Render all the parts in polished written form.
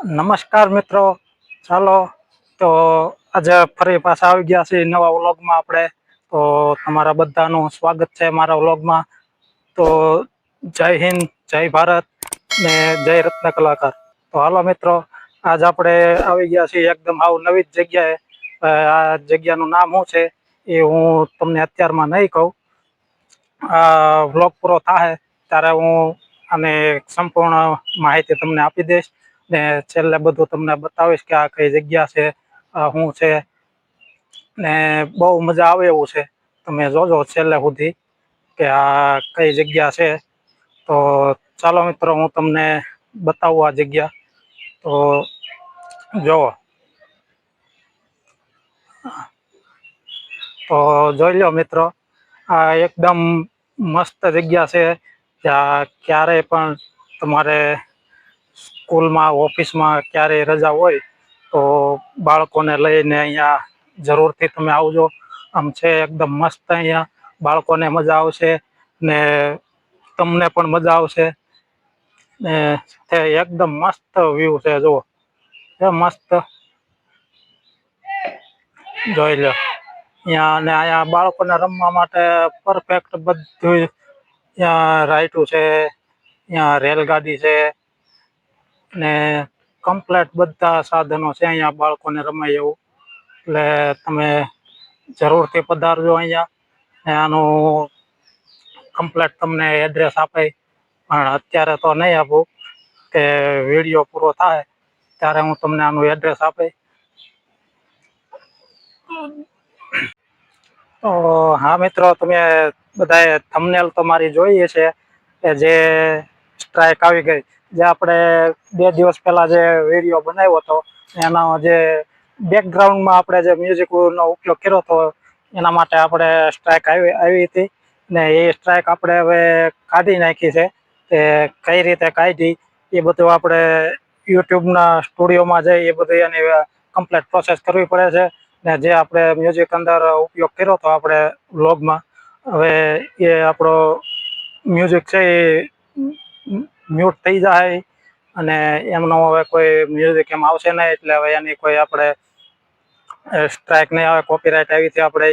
નમસ્કાર મિત્રો, ચાલો તો આજે ફરી પાછા આવી ગયા છે નવા વ્લોગમાં આપણે. તો તમારા બધાનું સ્વાગત છે મારા વ્લોગમાં. તો જય હિન્દ, જય ભારત ને જય રત્ન કલાકાર. તો હાલો મિત્રો, આજ આપણે આવી ગયા છીએ એકદમ નવી જ જગ્યાએ. આ જગ્યાનું નામ શું છે એ હું તમને અત્યારમાં નહીં કહું. આ વ્લોગ પૂરો થાય ત્યારે હું અને સંપૂર્ણ માહિતી તમને આપી દઈશ. ને છેલ્લે બધું તમને બતાવીશ કે આ કઈ જગ્યા છે, આ શું છે. ને બહુ મજા આવે એવું છે, તમે જોજો છેલ્લે સુધી કે આ કઈ જગ્યા છે. તો ચાલો મિત્રો, હું તમને બતાવું આ જગ્યા. તો જોવો, તો જોઈ લો મિત્રો, આ એકદમ મસ્ત જગ્યા છે. ત્યાં ક્યારેય પણ તમારે સ્કૂલમાં, ઓફિસમાં ક્યારેય રજા હોય તો બાળકોને લઈને અહીંયા જરૂરથી તમે આવજો. આમ છે એકદમ મસ્ત, અહીંયા બાળકોને મજા આવશે ને તમને પણ મજા આવશે. ને એકદમ મસ્ત વ્યૂ છે, જુઓ એ મસ્ત જોઈ લો. અહીંયા ને અહીંયા બાળકોને રમવા માટે પરફેક્ટ બધું. ત્યાં રાઈટુ છે, ત્યાં રેલગાડી છે ને કમ્પ્લેટ બધા સાધનો છે અહીંયા બાળકોને રમાય એવું. એટલે તમે જરૂરથી પધારજો અહીંયા. આનું કમ્પ્લેટ તમને એડ્રેસ આપે, પણ અત્યારે તો નહીં આપું, કે વિડીયો પૂરો થાય ત્યારે હું તમને આનું એડ્રેસ આપે. તો હા મિત્રો, તમે બધાએ થંબનેલ તો મારી જોઈ છે કે જે સ્ટ્રાઈક આવી ગઈ. જે આપણે 2 દિવસ પહેલા જે વિડીયો બનાવ્યો હતો, એનો જે બેકગ્રાઉન્ડમાં આપણે જે મ્યુઝિકનો ઉપયોગ કર્યો હતો, એના માટે આપણે સ્ટ્રાઈક આવી હતી. ને એ સ્ટ્રાઈક આપણે હવે કાઢી નાખી છે. કે કઈ રીતે કાઢી એ બધું આપણે યુટ્યુબના સ્ટુડિયોમાં જઈ એ બધી એની કમ્પ્લીટ પ્રોસેસ કરવી પડે છે. ને જે આપણે મ્યુઝિક અંદર ઉપયોગ કર્યો હતો આપણે વ્લોગમાં, હવે એ આપણો મ્યુઝિક છે એ મ્યુટ થઈ જાય. અને એમનો હવે કોઈ મ્યુઝિક એમ આવશે નહીં, એટલે હવે એની કોઈ આપણે સ્ટ્રાઈક નહીં આવે, કોપીરાઈટ આવી છે આપણે.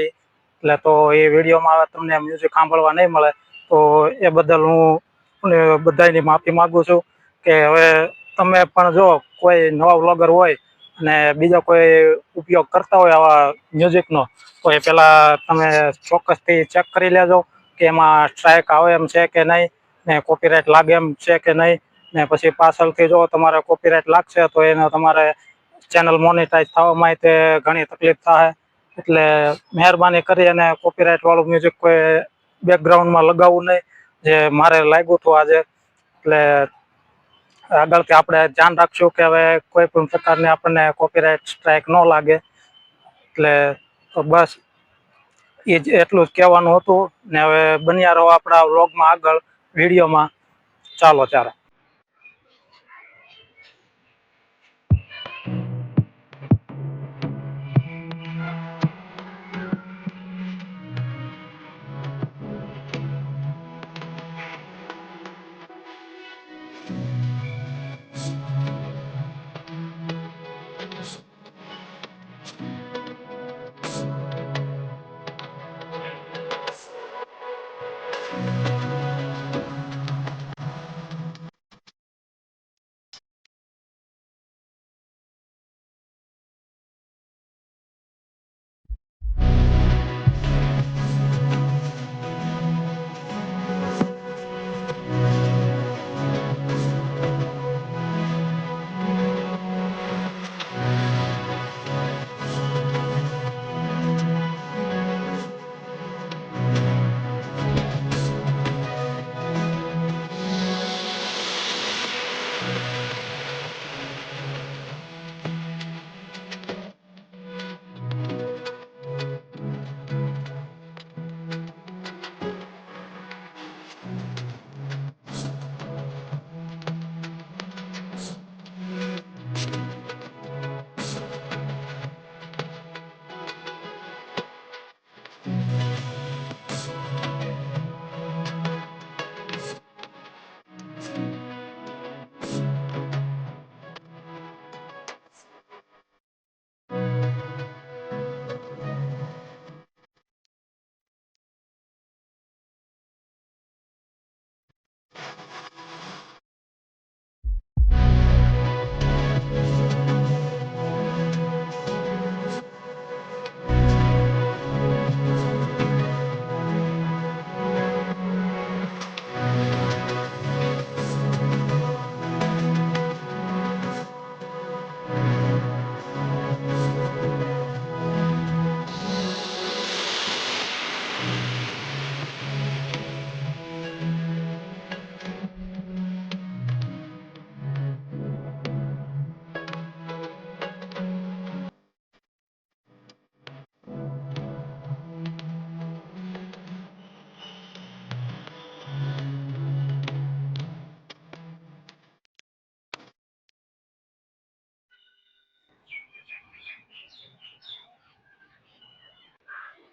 એટલે તો એ વિડીયોમાં તમને મ્યુઝિક સાંભળવા નહીં મળે. તો એ બદલ હું બધાની માફી માંગુ છું. કે હવે તમે પણ જો કોઈ નવા વ્લોગર હોય અને બીજો કોઈ ઉપયોગ કરતા હોય આવા મ્યુઝિકનો, તો એ પેલા તમે ચોક્કસથી ચેક કરી લેજો કે એમાં સ્ટ્રાઈક આવે એમ છે કે નહીં, ને કોપીરાઈટ લાગે એમ છે કે નહીં. ને પછી પાછળથી જો તમારે કોપીરાઈટ લાગશે તો એને તમારે ચેનલ મોનેટાઈઝ થવામાં તે ઘણી તકલીફ થાય. એટલે મહેરબાની કરી અને કોપીરાઈટ વાળું મ્યુઝિક કોઈ બેકગ્રાઉન્ડમાં લગાવવું નહીં, જે મારે લાગ્યું હતું આજે. એટલે આગળથી આપણે ધ્યાન રાખશું કે હવે કોઈ પણ પ્રકારની આપણને કોપીરાઈટ સ્ટ્રાઈક ન લાગે. એટલે તો બસ એ જ એટલું જ કહેવાનું હતું. ને હવે બન્યા રહો આપણા વ્લોગમાં આગળ, વિડીયોમાં. ચાલો ત્યારે.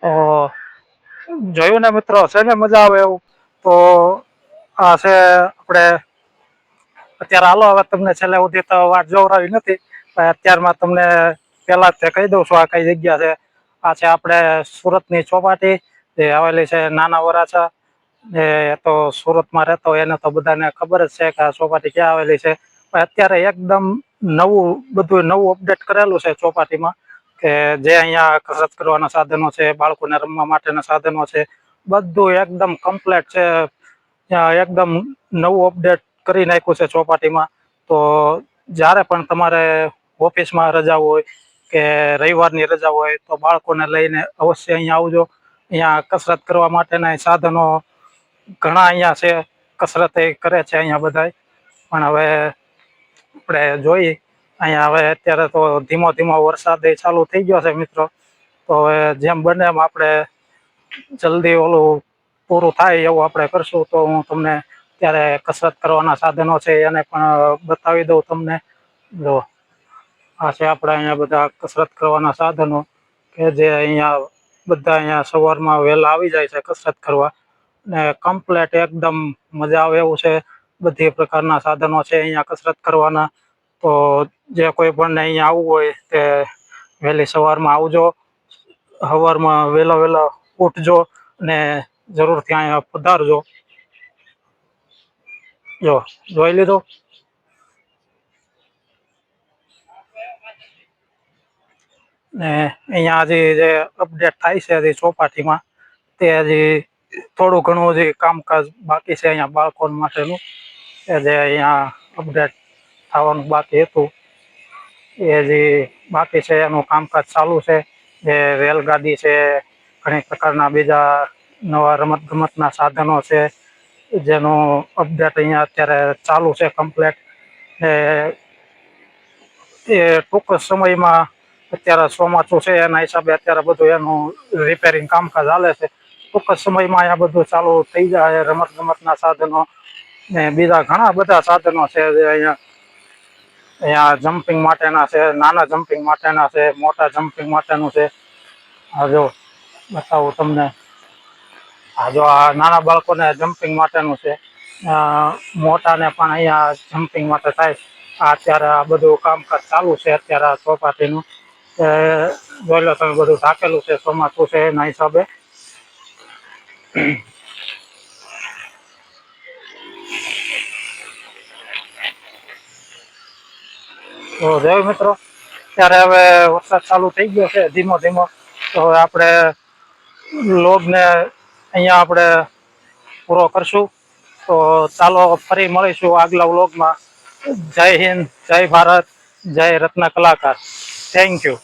તો જોયું ને મિત્રો, છે ને મજા આવે એવું. તો આ છે આપણે અત્યારે હાલો, હવે તમને છેલ્લે સુધી તો વાત જોવરાવી નથી, પણ અત્યારમાં તમને પેલા જ કહી દઉં છું આ કઈ જગ્યા છે. આ છે આપણે સુરતની ચોપાટી, જે આવેલી છે નાના વરાછા. એ તો સુરતમાં રહેતો હોય એને તો બધાને ખબર જ છે કે આ ચોપાટી ક્યાં આવેલી છે. પણ અત્યારે એકદમ નવું બધું નવું અપડેટ કરેલું છે ચોપાટીમાં, કે જે અહીંયા કસરત કરવાના સાધનો છે, બાળકોને રમવા માટેના સાધનો છે, બધું એકદમ કમ્પ્લેટ છે. એકદમ નવું અપડેટ કરી નાખ્યું છે ચોપાટીમાં. તો જ્યારે પણ તમારે ઓફિસમાં રજા હોય કે રવિવારની રજા હોય તો બાળકોને લઈને અવશ્ય અહીંયા આવજો. અહીંયા કસરત કરવા માટેના સાધનો ઘણા અહીંયા છે, કસરત કરે છે અહીંયા બધા. પણ હવે આપણે જોઈએ અહીંયા, હવે અત્યારે તો ધીમો ધીમો વરસાદ ચાલુ થઈ ગયો છે મિત્રો. તો હવે જેમ બને એમ આપણે જલ્દી ઓલું પૂરું થાય એવું આપણે કરશું. તો હું તમને ત્યારે કસરત કરવાના સાધનો છે એને પણ બતાવી દઉં તમને. જો આ છે આપણે અહીંયા બધા કસરત કરવાના સાધનો, કે જે અહીંયા બધા અહીંયા સવારમાં વહેલા આવી જાય છે કસરત કરવા, ને કમ્પ્લેટ એકદમ મજા આવે એવું છે. બધી પ્રકારના સાધનો છે અહીંયા કસરત કરવાના. તો જે કોઈ પણ અહીંયા આવવું હોય તે વહેલી સવારમાં આવજો, સવારમાં વહેલા વહેલા ઉઠજો ને જરૂરથી અહીંયા પધારજો. જો જોઈ લીધું. ને અહીંયા હજી જે અપડેટ થાય છે હજી ચોપાટીમાં, તે હજી થોડું ઘણું હજી કામકાજ બાકી છે અહીંયા બાળકો માટેનું, કે જે અહીંયા અપડેટ થવાનું બાકી હતું એ હજી બાકી છે. એનું કામકાજ ચાલુ છે. જે રેલગાડી છે, ઘણી પ્રકારના બીજા નવા રમત ગમતના સાધનો છે, જેનું અપડેટ અહીંયા અત્યારે ચાલુ છે કમ્પ્લેટ. એ ટૂંક સમયમાં, અત્યારે ચોમાસું છે એના હિસાબે અત્યારે બધું એનું રિપેરિંગ કામકાજ ચાલે છે. ટૂંક સમયમાં અહીંયા બધું ચાલુ થઈ જાય. રમત ગમતના સાધનો ને બીજા ઘણા બધા સાધનો છે જે અહીંયા જમ્પિંગ માટેના છે, નાના જમ્પિંગ માટેના છે, મોટા જમ્પિંગ માટેનું છે. આ જો બતાવું તમને. આ જો આ નાના બાળકોને જમ્પિંગ માટેનું છે, મોટાને પણ અહીંયા જમ્પિંગ માટે થાય. અત્યારે આ બધું કામકાજ ચાલુ છે અત્યારે આ ચોપાટીનું. જોઈ લો તમે, બધું ઢાકેલું છે, ચોમાસું છે એના હિસાબે. તો જોયું મિત્રો, ત્યારે હવે વરસાદ ચાલુ થઈ ગયો છે ધીમો ધીમો. તો હવે આપણે લોગને અહીંયા આપણે પૂરો કરશું. તો ચાલો ફરી મળીશું આગલા વ્લોગમાં. જય હિન્દ, જય ભારત, જય રત્ન કલાકાર. Thank you.